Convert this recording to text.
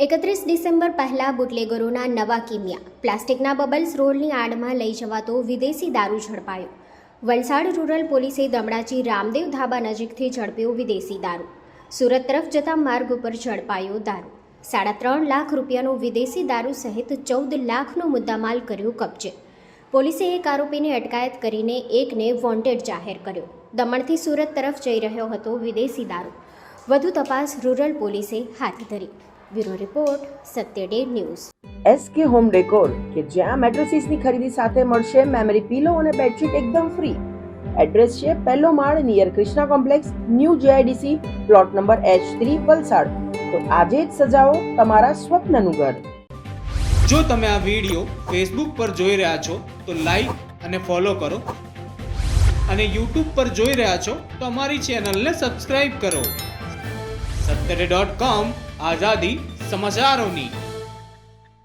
31 December પહેલા બુટલેગરોના નવા Kimia પ્લાસ્ટિકના બબલ્સ રોલની આડમાં લઈ જવાતો વિદેશી દારૂ ઝડપાયો. વલસાડ રૂરલ પોલીસે દમડાચી રામદેવ ધાબા નજીકથી ઝડપ્યો વિદેશી દારૂ. સુરત તરફ જતા માર્ગ ઉપર ઝડપાયો દારૂ. 3.5 લાખ રૂપિયાનો વિદેશી દારૂ સહિત 14 લાખનો મુદ્દામાલ કર્યો કબજે. પોલીસે એક આરોપીને અટકાયત કરીને એકને વોન્ટેડ જાહેર કર્યો. દમણથી સુરત તરફ જઈ રહ્યો હતો વિદેશી દારૂ. વધુ તપાસ રૂરલ પોલીસે હાથ ધરી. Bureau report Satya day news. SK home decor કે જ્યાં મેટ્રેસીસની ખરીદી સાથે મળશે મેમરી પીલો અને બેડશીટ એકદમ ફ્રી. એડ્રેસ છે પહેલો માળ near Krishna complex, new JIDC, plot number H3, Valsad. તો આજે જ સજાવો તમારા સ્વપ્નનું ઘર. જો તમે આ વિડીયો ફેસબુક પર જોઈ રહ્યા છો તો લાઈક અને ફોલો કરો, અને યુટ્યુબ પર જોઈ રહ્યા છો તો અમારી ચેનલને સબસ્ક્રાઇબ કરો. સત્તરે.com આઝાદી સમાચારોની.